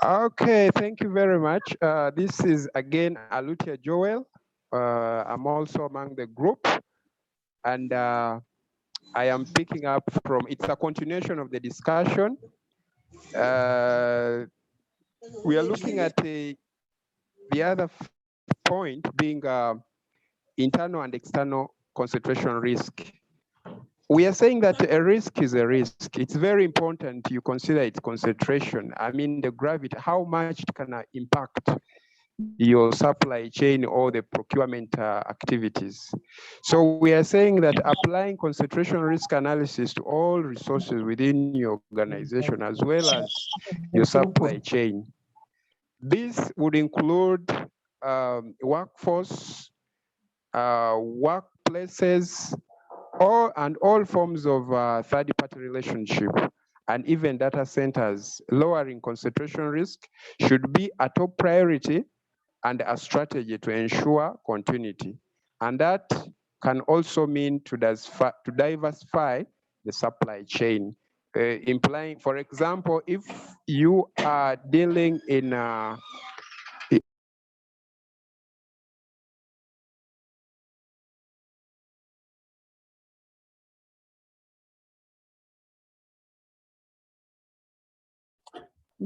Okay, thank you very much. This is again Alutia Joel. I'm also among the group, and I am picking up from, it's a continuation of the discussion. We are looking at the other point being internal and external concentration risk. We are saying that a risk is a risk. It's very important you consider its concentration. I mean, the gravity, how much it can impact your supply chain or the procurement activities. So we are saying that applying concentration risk analysis to all resources within your organization as well as your supply chain. This would include workforce, workplaces, and all forms of third-party relationship, and even data centers. Lowering concentration risk should be a top priority and a strategy to ensure continuity. And that can also mean to diversify the supply chain, implying, for example, if you are dealing in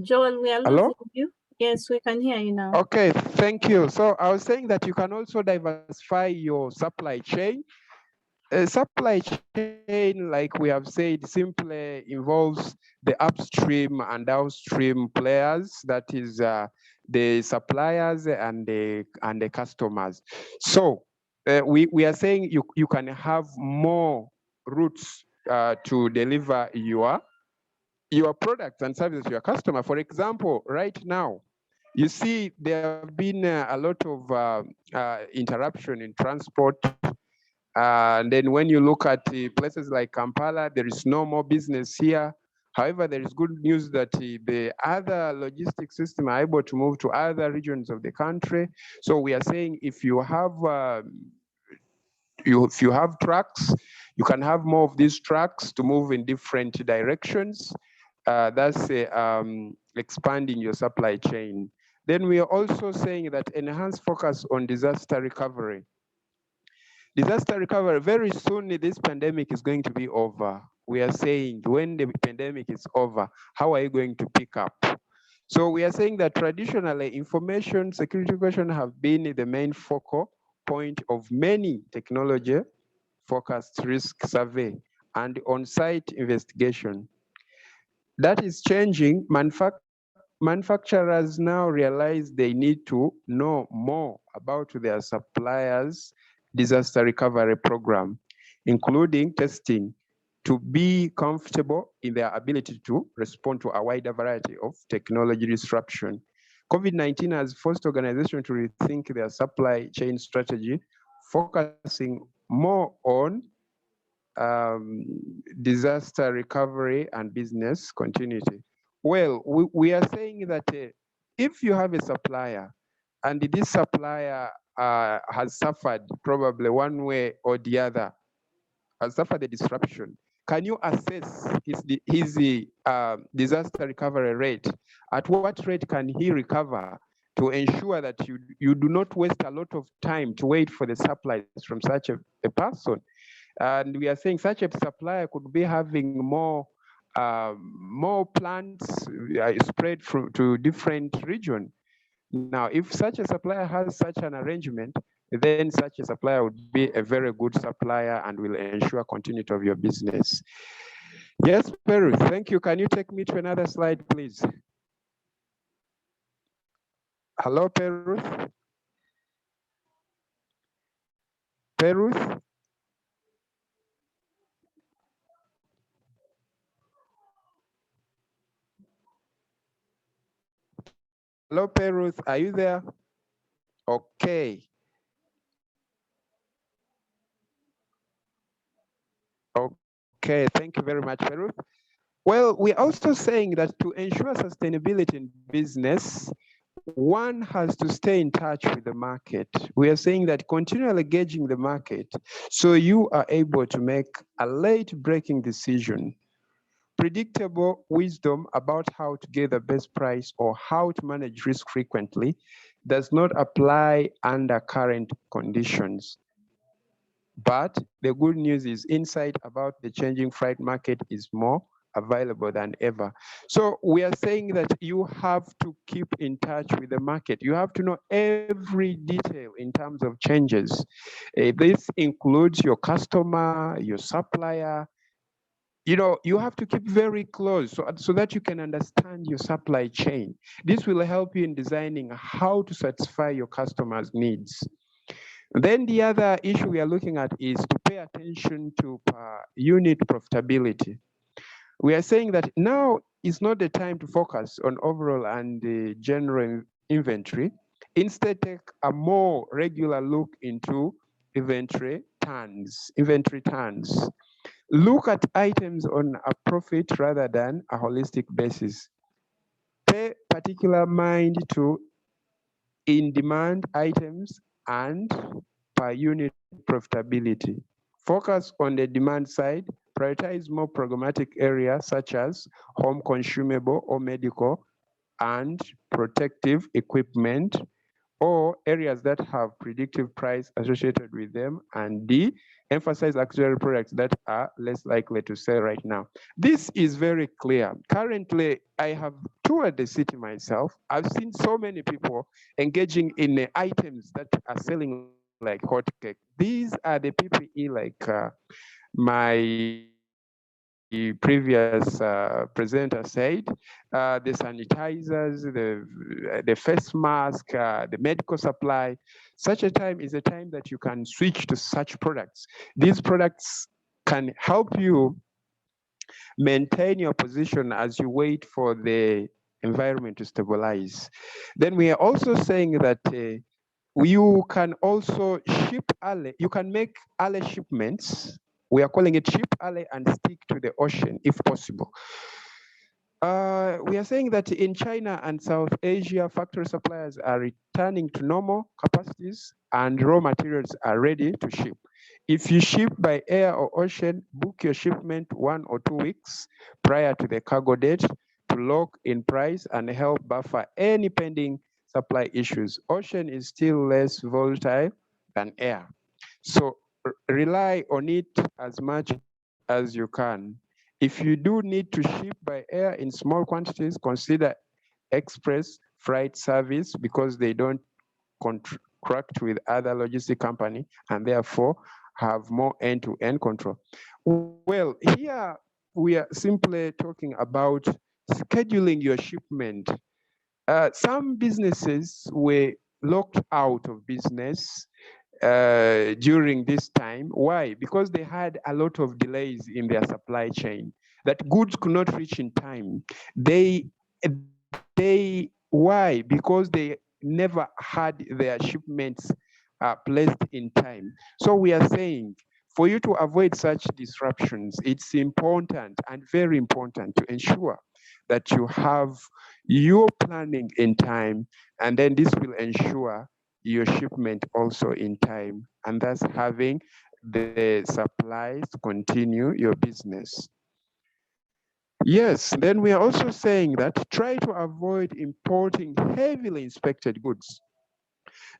Joel, we are losing you. Yes, we can hear you now. Okay, thank you. So I was saying that you can also diversify your supply chain. Supply chain, like we have said, simply involves the upstream and downstream players, that is the suppliers and the customers. So we are saying you can have more routes to deliver your products and services to your customer. For example, right now, you see there have been a lot of interruption in transport. And then when you look at places like Kampala, there is no more business here. However, there is good news that the other logistics system are able to move to other regions of the country. So we are saying if you have trucks, you can have more of these trucks to move in different directions. That's expanding your supply chain. Then we are also saying that enhanced focus on disaster recovery. Disaster recovery, very soon this pandemic is going to be over. We are saying when the pandemic is over, how are you going to pick up? So we are saying that traditionally information security questions have been the main focal point of many technology focused risk survey and on-site investigation. That is changing. Manufacturers now realize they need to know more about their suppliers' disaster recovery program, including testing, to be comfortable in their ability to respond to a wider variety of technology disruption. COVID-19 has forced organizations to rethink their supply chain strategy, focusing more on disaster recovery and business continuity. Well, we are saying that if you have a supplier and this supplier has suffered probably one way or the other, has suffered a disruption, can you assess his disaster recovery rate? At what rate can he recover to ensure that you do not waste a lot of time to wait for the supplies from such a person? And we are saying such a supplier could be having more plants spread to different regions. Now, if such a supplier has such an arrangement, then such a supplier would be a very good supplier and will ensure continuity of your business. Yes, Peru, thank you. Can you take me to another slide, please? Hello, Peru. Peru. Hello, Peruth, are you there? Okay. Okay, thank you very much, Peruth. Well, we're also saying that to ensure sustainability in business, one has to stay in touch with the market. We are saying that continually gauging the market so you are able to make a late breaking decision. predictable wisdom about how to get the best price or how to manage risk frequently does not apply under current conditions. But the good news is insight about the changing freight market is more available than ever. So we are saying that you have to keep in touch with the market. You have to know every detail in terms of changes. This includes your customer, your supplier. You have to keep very close so that you can understand your supply chain. This will help you in designing how to satisfy your customers' needs. Then the other issue we are looking at is to pay attention to per unit profitability. We are saying that now is not the time to focus on overall and general inventory. Instead, take a more regular look into inventory turns. Look at items on a profit rather than a holistic basis. Pay particular mind to in-demand items and per unit profitability. Focus on the demand side, prioritize more programmatic areas such as home consumable or medical and protective equipment, or areas that have predictive price associated with them, and D, emphasize auxiliary products that are less likely to sell right now. This is very clear. Currently, I have toured the city myself. I've seen so many people engaging in items that are selling like hotcake. These are the PPE like my previous presenter said, the sanitizers, the face mask, the medical supply. Such a time is a time that you can switch to such products. These products can help you maintain your position as you wait for the environment to stabilize. Then we are also saying that you can also ship early. You can make early shipments. We are calling it ship early and stick to the ocean if possible. We are saying that in China and South Asia, factory suppliers are returning to normal capacities and raw materials are ready to ship. If you ship by air or ocean, book your shipment 1 or 2 weeks prior to the cargo date to lock in price and help buffer any pending supply issues. Ocean is still less volatile than air. So rely on it as much as you can. If you do need to ship by air in small quantities, consider express freight service because they don't contract with other logistic company and therefore have more end-to-end control. Well, here we are simply talking about scheduling your shipment. Some businesses were locked out of business during this time. Why? Because they had a lot of delays in their supply chain, that goods could not reach in time. Why? Because they never had their shipments placed in time. So we are saying, for you to avoid such disruptions, it's important and very important to ensure that you have your planning in time, and then this will ensure your shipment also in time, and thus having the supplies to continue your business. Yes, then we are also saying that try to avoid importing heavily inspected goods.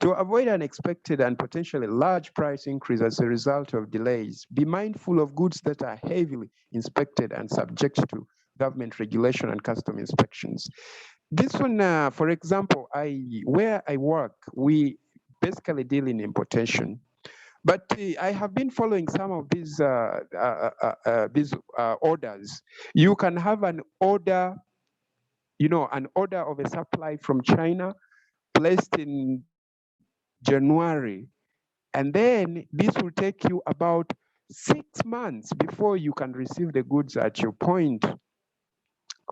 To avoid unexpected and potentially large price increase as a result of delays, be mindful of goods that are heavily inspected and subject to government regulation and custom inspections. This one, for example, where I work, we basically deal in importation. But I have been following some of these orders. You can have an order, an order of a supply from China placed in January, and then this will take you about 6 months before you can receive the goods at your point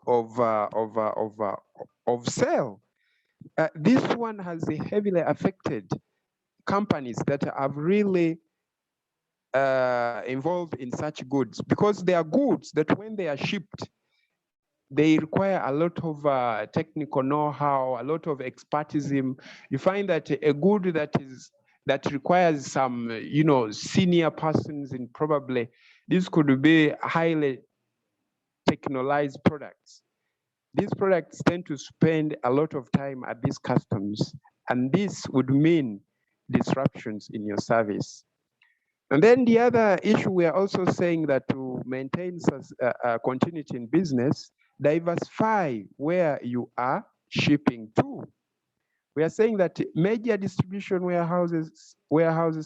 of sale. This one has heavily affected companies that have really involved in such goods, because they are goods that when they are shipped, they require a lot of technical know-how, a lot of expertism. You find that a good that requires some, senior persons in, probably this could be highly technologized products. These products tend to spend a lot of time at these customs, and this would mean disruptions in your service. And then the other issue, we are also saying that to maintain continuity in business, diversify where you are shipping to. We are saying that major distribution warehouse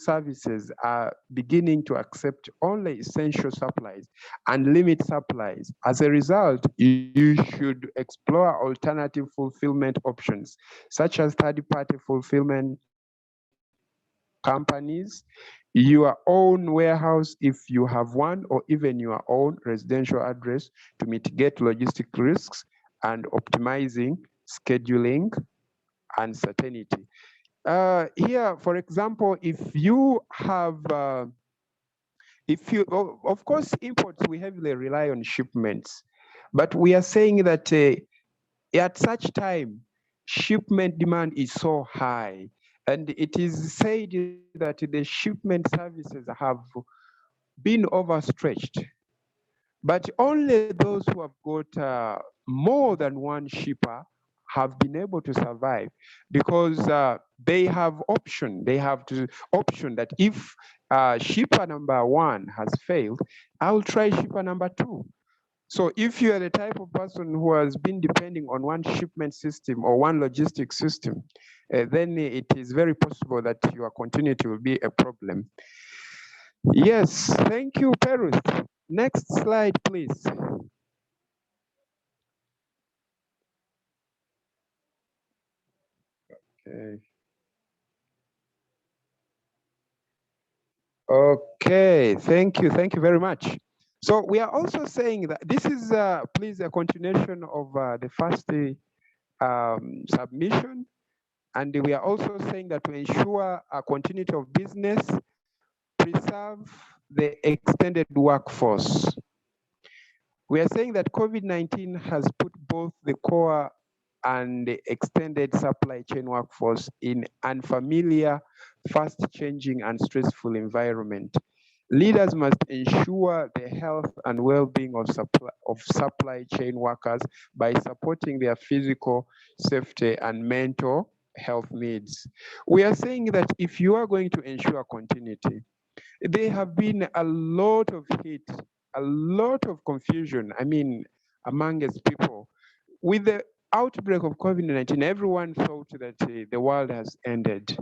services are beginning to accept only essential supplies and limit supplies. As a result, you should explore alternative fulfillment options, such as third-party fulfillment companies, your own warehouse if you have one, or even your own residential address to mitigate logistic risks and optimizing scheduling uncertainty. Here, for example, if you have, of course, imports, we heavily rely on shipments, but we are saying that at such time, shipment demand is so high, and it is said that the shipment services have been overstretched. But only those who have got more than one shipper have been able to survive, because they have option. They have to option that if shipper number one has failed, I'll try shipper number two. So if you are the type of person who has been depending on one shipment system or one logistics system, then it is very possible that your continuity will be a problem. Yes, thank you, Perus. Next slide, please. Okay. Okay, thank you very much. So we are also saying that this is, please, a continuation of the first submission. And we are also saying that to ensure a continuity of business, preserve the extended workforce. We are saying that COVID-19 has put both the core and the extended supply chain workforce in unfamiliar, fast-changing and stressful environment. Leaders must ensure the health and well-being of supply chain workers by supporting their physical safety and mental health needs. We are saying that if you are going to ensure continuity, there have been a lot of hate, a lot of confusion, I mean, amongst people. With the outbreak of COVID-19, everyone thought that the world has ended.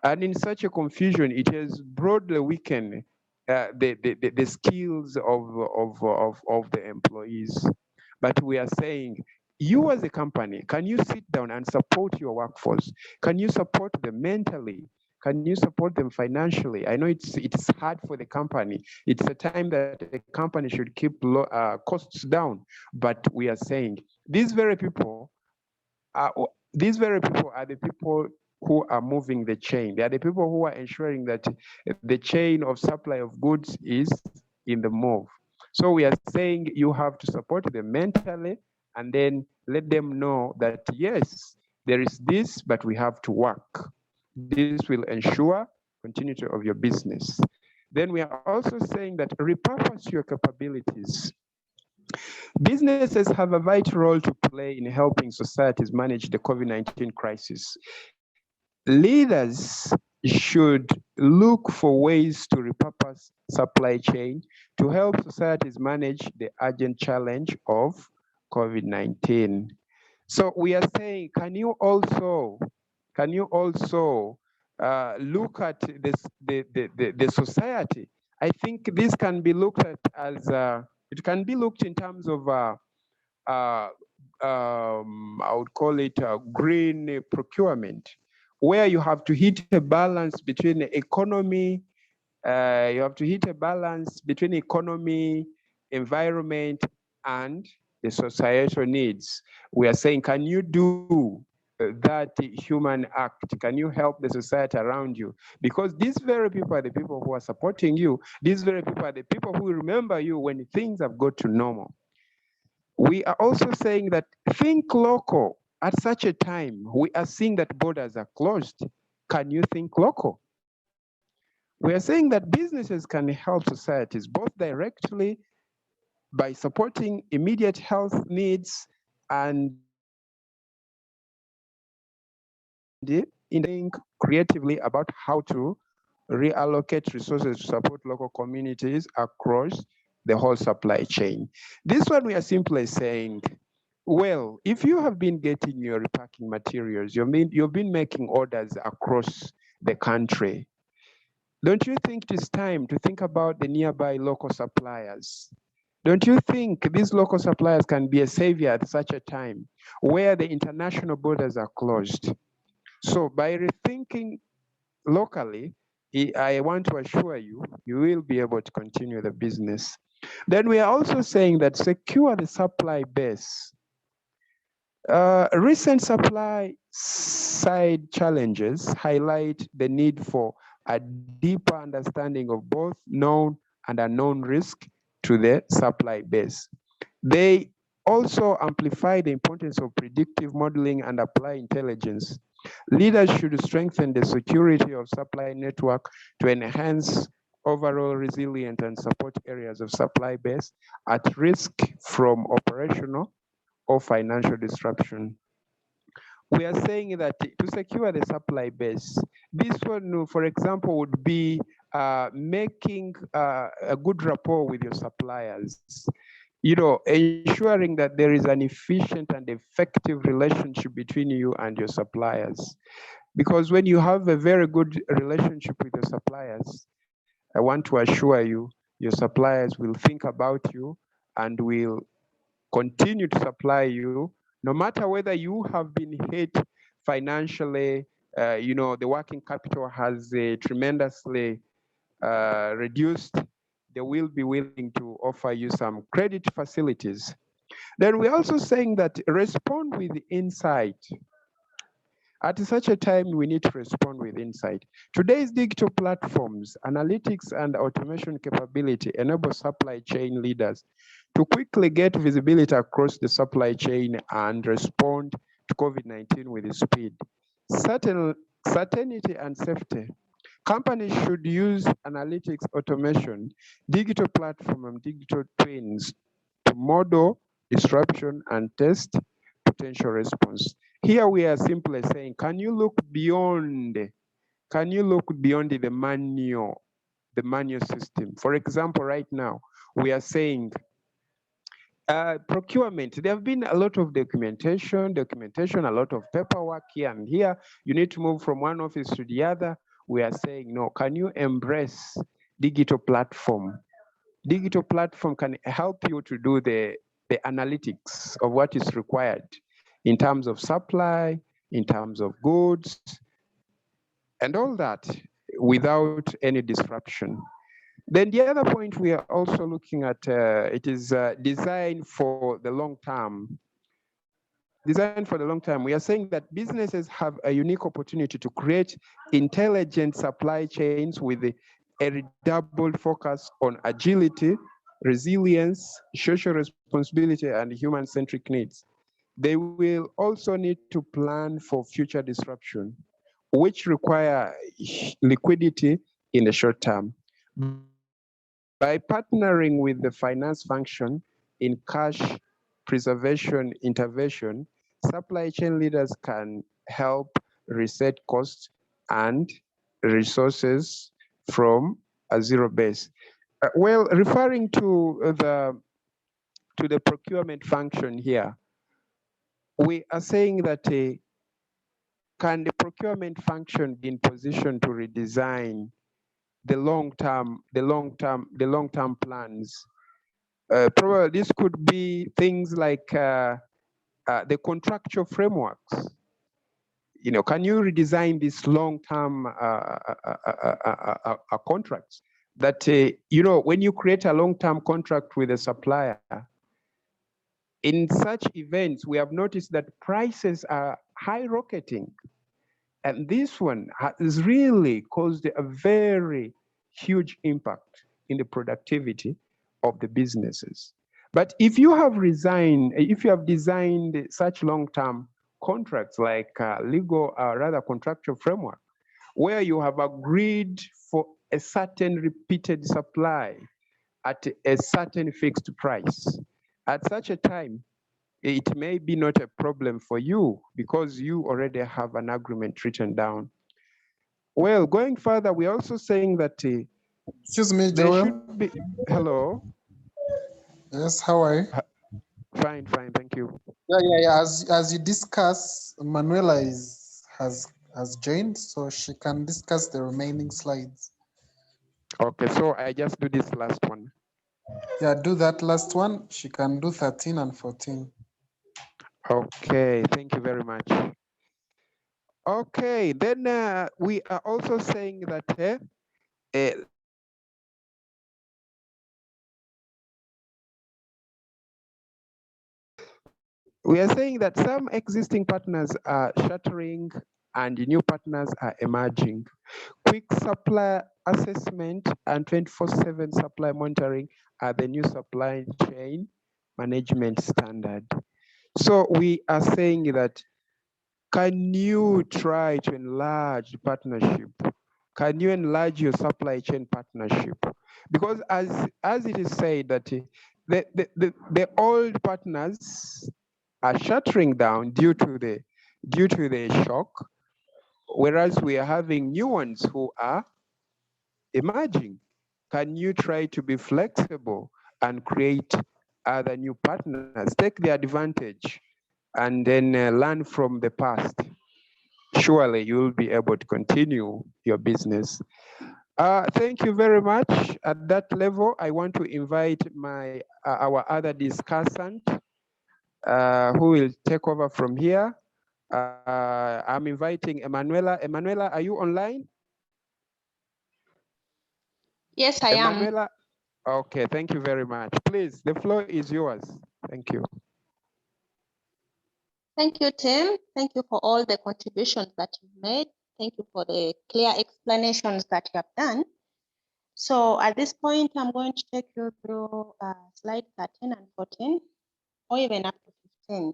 And in such a confusion, it has broadly weakened the skills of the employees. But we are saying, you as a company, can you sit down and support your workforce? Can you support them mentally? Can you support them financially? I know it's hard for the company. It's a time that the company should keep costs down. But we are saying these very people are the people who are moving the chain. They are the people who are ensuring that the chain of supply of goods is in the move. So we are saying you have to support them mentally and then let them know that yes, there is this, but we have to work. This will ensure continuity of your business. Then we are also saying that repurpose your capabilities. Businesses have a vital role to play in helping societies manage the COVID-19 crisis. Leaders should look for ways to repurpose supply chain to help societies manage the urgent challenge of COVID-19. So we are saying, can you also look at this, the society? I think this can be looked at as, it can be looked in terms of, I would call it green procurement, where you have to hit a balance between the economy, you have to hit a balance between economy, environment, and the societal needs. We are saying, can you do that human act? Can you help the society around you? Because these very people are the people who are supporting you. These very people are the people who remember you when things have got to normal. We are also saying that think local. At such a time, we are seeing that borders are closed. Can you think local? We are saying that businesses can help societies both directly by supporting immediate health needs and think creatively about how to reallocate resources to support local communities across the whole supply chain. This one we are simply saying, well, if you have been getting your repacking materials, you've been making orders across the country, don't you think it is time to think about the nearby local suppliers? Don't you think these local suppliers can be a savior at such a time where the international borders are closed? So by rethinking locally, I want to assure you, you will be able to continue the business. Then we are also saying that secure the supply base. Recent supply side challenges highlight the need for a deeper understanding of both known and unknown risk to the supply base. They also amplify the importance of predictive modeling and apply intelligence. Leaders should strengthen the security of supply network to enhance overall resilience and support areas of supply base at risk from operational or financial disruption. We are saying that to secure the supply base, this one, for example, would be making a good rapport with your suppliers. Ensuring that there is an efficient and effective relationship between you and your suppliers. Because when you have a very good relationship with your suppliers, I want to assure you, your suppliers will think about you and will continue to supply you, no matter whether you have been hit financially, the working capital has tremendously reduced, they will be willing to offer you some credit facilities. Then we're also saying that respond with insight. At such a time, we need to respond with insight. Today's digital platforms, analytics, and automation capability enable supply chain leaders to quickly get visibility across the supply chain and respond to COVID-19 with speed. Certainty and safety. Companies should use analytics, automation, digital platform, and digital twins to model disruption and test potential response. Here we are simply saying, can you look beyond the manual system? For example, right now, we are saying procurement. There have been a lot of documentation, a lot of paperwork here and here. You need to move from one office to the other. We are saying, no, can you embrace digital platform? Digital platform can help you to do the analytics of what is required in terms of supply, in terms of goods, and all that without any disruption. Then the other point we are also looking at, it is design for the long term. Design for the long term. We are saying that businesses have a unique opportunity to create intelligent supply chains with a redoubled focus on agility, resilience, social responsibility, and human-centric needs. They will also need to plan for future disruption, which require liquidity in the short term. By partnering with the finance function in cash preservation intervention, supply chain leaders can help reset costs and resources from a zero base. Well, referring to the procurement function here, we are saying that can the procurement function be in position to redesign the long-term plans? Probably this could be things like the contractual frameworks. Can you redesign these long-term contracts? That when you create a long-term contract with a supplier, in such events, we have noticed that prices are high rocketing. And this one has really caused a very huge impact in the productivity of the businesses. But if you have designed such long-term contracts like legal, rather contractual framework, where you have agreed for a certain repeated supply, at a certain fixed price. At such a time, it may be not a problem for you because you already have an agreement written down. Well, going further, we're also saying that excuse me, there Joel. should be, hello? Yes, how are you? Fine, thank you. Yeah. As you discuss, Manuela has joined, so she can discuss the remaining slides. Okay, so I just do this last one. Yeah, do that last one. She can do 13 and 14. Okay, thank you very much. Okay, then we are also saying that we are saying that some existing partners are shattering and new partners are emerging. Quick supply assessment and 24/7 supply monitoring are the new supply chain management standard. So we are saying that, can you try to enlarge the partnership? Can you enlarge your supply chain partnership? Because as it is said that the old partners are shattering down due to the shock, whereas we are having new ones who are emerging. Can you try to be flexible and create other new partners? Take the advantage and then learn from the past. Surely you'll be able to continue your business. Thank you very much. At that level, I want to invite our other discussant who will take over from here. I'm inviting Emanuela. Emanuela, are you online? Yes, I am. Emanuela, okay, thank you very much. Please, the floor is yours. Thank you. Thank you, Tim. Thank you for all the contributions that you've made. Thank you for the clear explanations that you have done. So at this point, I'm going to take you through slide 13 and 14, or even up to 15.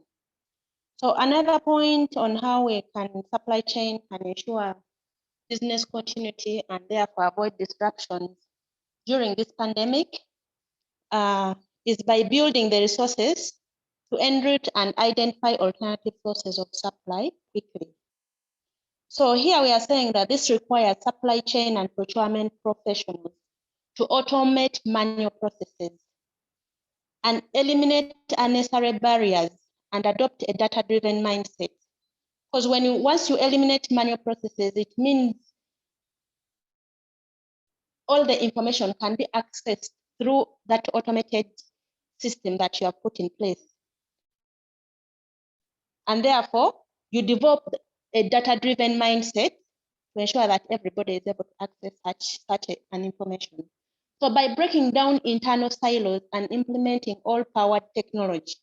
So another point on how we can supply chain can ensure business continuity and therefore avoid disruptions during this pandemic is by building the resources to enroute and identify alternative sources of supply quickly. So here we are saying that this requires supply chain and procurement professionals to automate manual processes and eliminate unnecessary barriers and adopt a data-driven mindset. Because once you eliminate manual processes, it means all the information can be accessed through that automated system that you have put in place. And therefore, you develop a data-driven mindset to ensure that everybody is able to access such an information. So by breaking down internal silos and implementing all-powered technology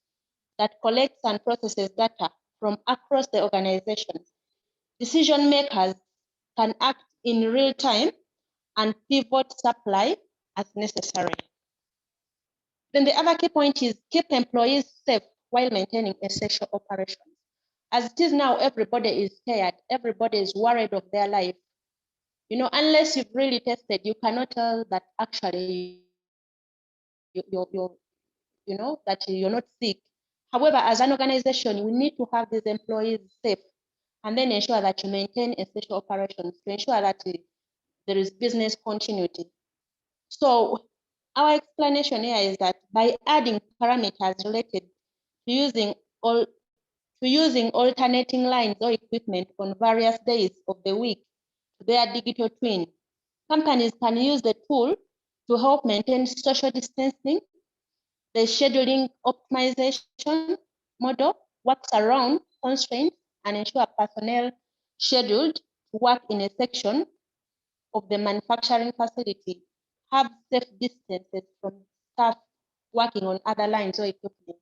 that collects and processes data from across the organization, decision makers can act in real time and pivot supply as necessary. Then the other key point is keep employees safe while maintaining essential operations. As it is now, everybody is scared, everybody is worried of their life. Unless you've really tested, you cannot tell that actually that you're not sick. However, as an organization, we need to have these employees safe and then ensure that you maintain essential operations to ensure that there is business continuity. So our explanation here is that by adding parameters related to using alternating lines or equipment on various days of the week to their digital twin, companies can use the tool to help maintain social distancing. The scheduling optimization model works around constraints and ensure personnel scheduled to work in a section of the manufacturing facility have safe distances from staff working on other lines or equipment.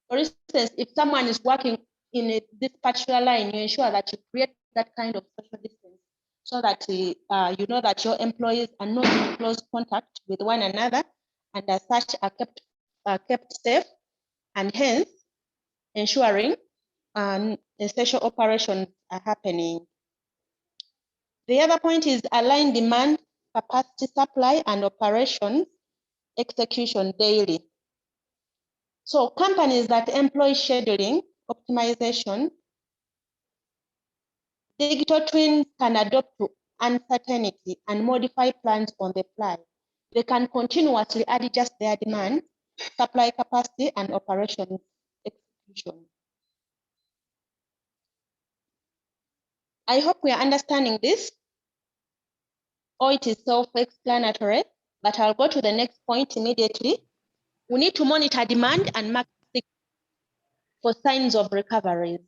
For instance, if someone is working in this particular line, you ensure that you create that kind of social distance so that you know that your employees are not in close contact with one another and as such are kept safe and hence ensuring essential operations are happening. The other point is align demand, capacity, supply, and operations execution daily. So companies that employ scheduling, optimization, digital twins can adapt to uncertainty and modify plans on the fly. They can continuously adjust their demand, supply capacity, and operations execution. I hope we are understanding this, or it is self-explanatory, but I'll go to the next point immediately. We need to monitor demand and market for signs of recoveries.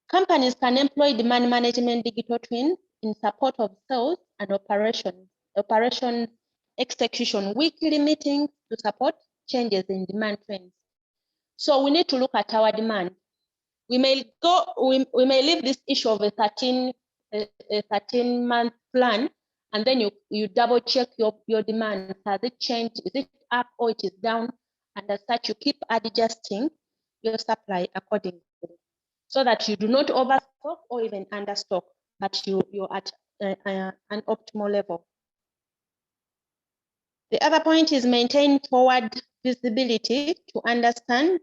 Companies can employ demand management digital twins in support of sales and operation execution, weekly meetings to support changes in demand trends. So we need to look at our demand. We may leave this issue of a 13-month plan, and then you double check your demand. Has it changed? Is it up or it is down? And as such, you keep adjusting your supply accordingly, so that you do not overstock or even understock, but you're at an optimal level. The other point is maintain forward visibility to understand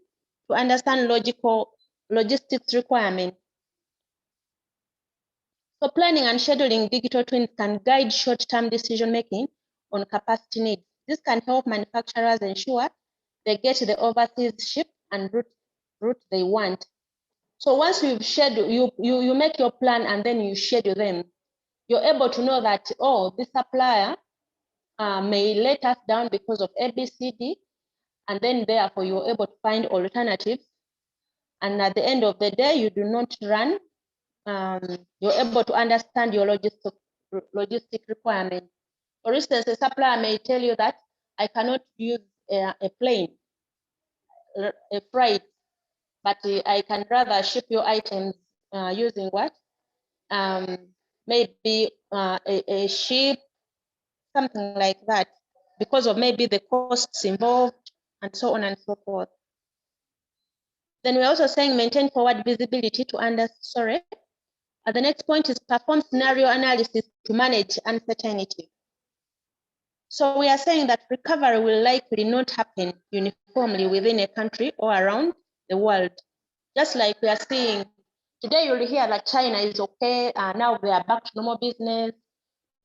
logistics requirements. So planning and scheduling digital twins can guide short-term decision-making on capacity needs. This can help manufacturers ensure they get the overseas ship and route they want. So once you've scheduled, you make your plan and then you schedule them, you're able to know that, oh, this supplier may let us down because of ABCD, and then therefore you're able to find alternatives. And at the end of the day, you do not run. You're able to understand your logistic requirement. For instance, a supplier may tell you that I cannot use a plane, a freight, but I can rather ship your items using what? Maybe a ship, something like that, because of maybe the costs involved and so on and so forth. Then we're also saying maintain forward visibility to the next point is perform scenario analysis to manage uncertainty. So we are saying that recovery will likely not happen uniformly within a country or around the world. Just like we are seeing today, you'll hear that China is okay, now they are back to normal business.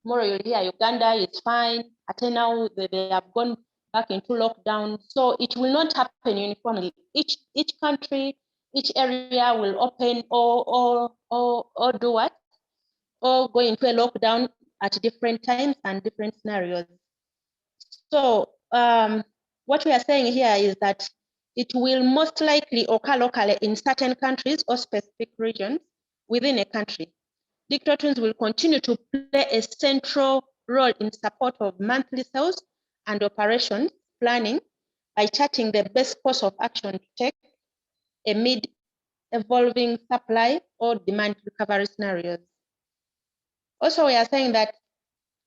Tomorrow you'll hear Uganda is fine, until now they have gone back into lockdown. So it will not happen uniformly. Each country, each area will open or do what? Or go into a lockdown at different times and different scenarios. So what we are saying here is that it will most likely occur locally in certain countries or specific regions within a country. Digital twins will continue to play a central role in support of monthly sales and operations planning by charting the best course of action to take amid evolving supply or demand recovery scenarios. Also, we are saying that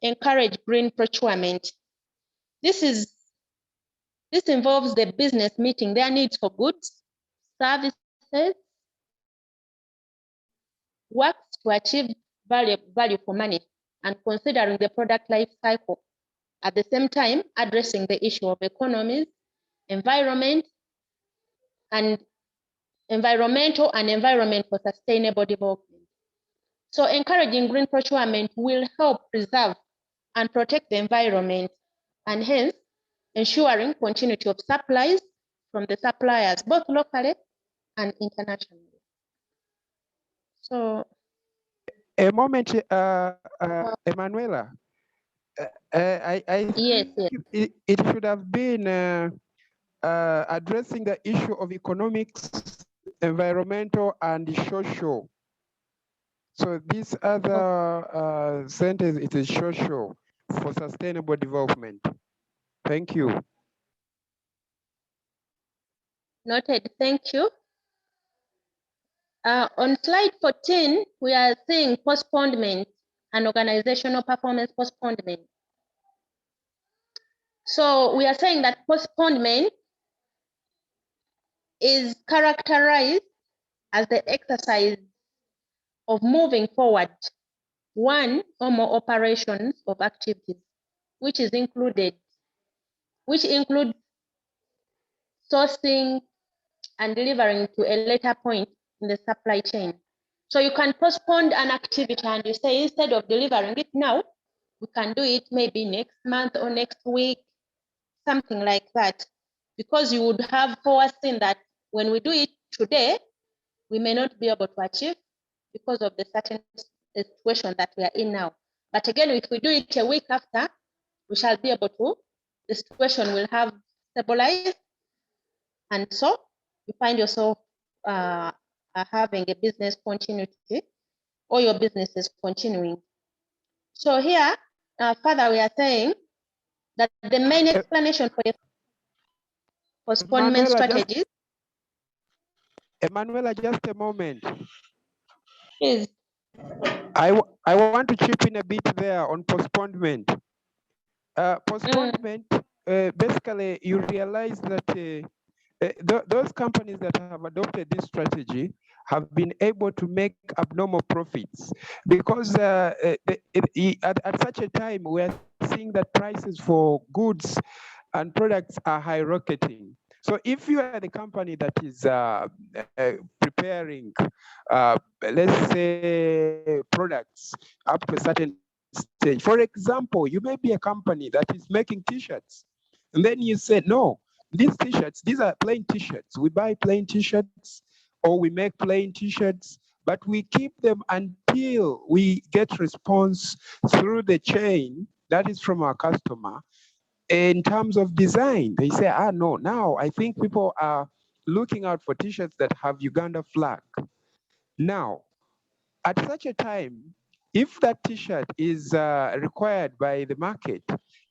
encourage green procurement. This involves the business meeting their needs for goods, services, works to achieve value for money, and considering the product life cycle. At the same time, addressing the issue of economies, environment for sustainable development. So encouraging green procurement will help preserve and protect the environment, and hence ensuring continuity of supplies from the suppliers, both locally and internationally. So a moment, Emanuela. I yes, think yes. it should have been addressing the issue of economics, environmental, and social. So this other sentence, it is social for sustainable development. Thank you. Noted, thank you. On slide 14, we are seeing postponement and organizational performance postponement. So we are saying that postponement is characterized as the exercise of moving forward one or more operations of activities, which is included which include sourcing and delivering to a later point in the supply chain. So you can postpone an activity and you say, instead of delivering it now, we can do it maybe next month or next week, something like that, because you would have foreseen that when we do it today, we may not be able to achieve because of the certain situation that we are in now. But again, if we do it a week after, we shall be able to, the situation will have stabilized. And so you find yourself having a business continuity, or your business is continuing. So here, further, we are saying that the main explanation for the postponement strategies. Emanuela, just a moment. Is I want to chip in a bit there on postponement. Postponement, basically, you realize that those companies that have adopted this strategy have been able to make abnormal profits because at such a time we are seeing that prices for goods and products are high rocketing. So if you are the company that is preparing, let's say, products up to a certain stage, for example, you may be a company that is making t-shirts, and then you say, no, these t-shirts, these are plain t-shirts. We buy plain t-shirts, or we make plain t-shirts, but we keep them until we get response through the chain, that is from our customer. In terms of design, they say, no, now I think people are looking out for t-shirts that have Uganda flag. Now, at such a time, if that t-shirt is required by the market,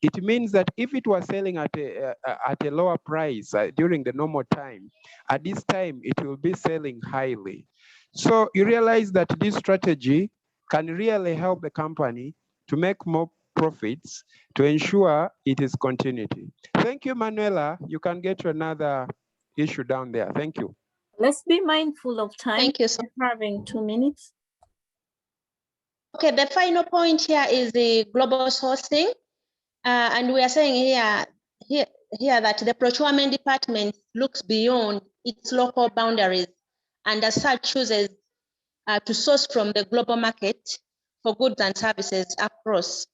it means that if it was selling at a lower price during the normal time, at this time, it will be selling highly. So you realize that this strategy can really help the company to make more profits to ensure it is continuity. Thank you, Manuela. You can get to another issue down there. Thank you. Let's be mindful of time. Thank you, sir. We're having 2 minutes. Okay, the final point here is the global sourcing. And we are saying here that the procurement department looks beyond its local boundaries and as such chooses to source from the global market for goods and services across.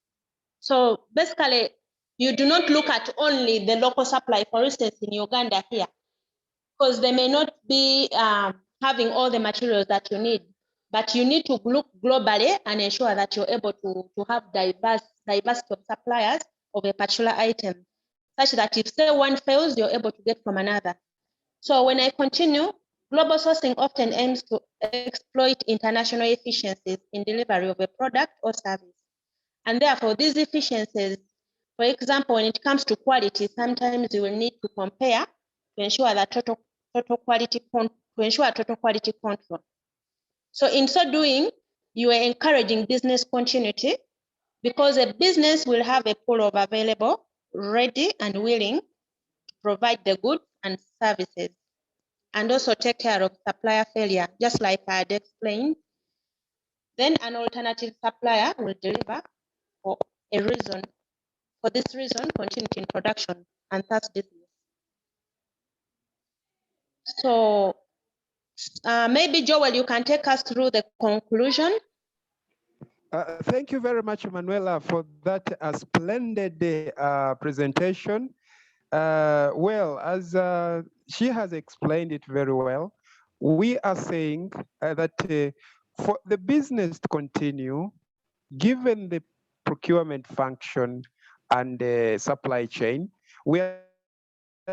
So basically, you do not look at only the local supply, for instance, in Uganda here, because they may not be having all the materials that you need, but you need to look globally and ensure that you're able to have diversity of suppliers of a particular item, such that if say one fails, you're able to get from another. So when I continue, global sourcing often aims to exploit international efficiencies in delivery of a product or service. And therefore, these efficiencies, for example, when it comes to quality, sometimes you will need to compare to ensure that total quality control. So in so doing, you are encouraging business continuity because a business will have a pool of available, ready and willing to provide the goods and services, and also take care of supplier failure, just like I had explained. Then an alternative supplier will deliver for a reason. For this reason, continuity in production and thus business. So maybe Joel, you can take us through the conclusion. Thank you very much, Manuela, for that splendid presentation. Well, as she has explained it very well, we are saying that for the business to continue, given the procurement function and the supply chain, we are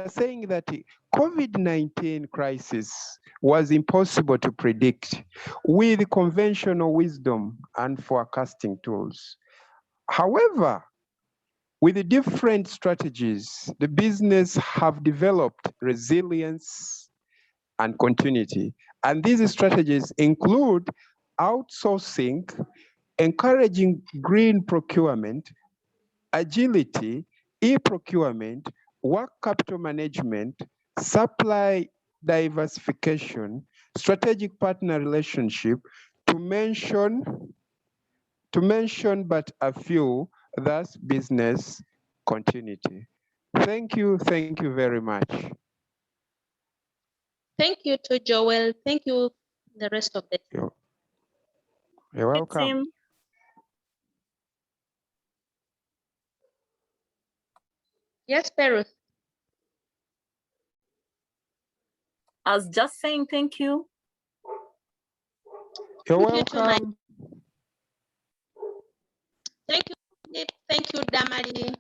saying that the COVID-19 crisis was impossible to predict with conventional wisdom and forecasting tools. However, with the different strategies, the business have developed resilience and continuity. And these strategies include outsourcing, encouraging green procurement, agility, e-procurement, work capital management, supply diversification, strategic partner relationship, to mention but a few, thus business continuity. Thank you very much. Thank you to Joel. Thank you, the rest of the team. You're welcome. Yes, Peru. I was just saying thank you. You're Thank you to welcome. Thank you, Damari.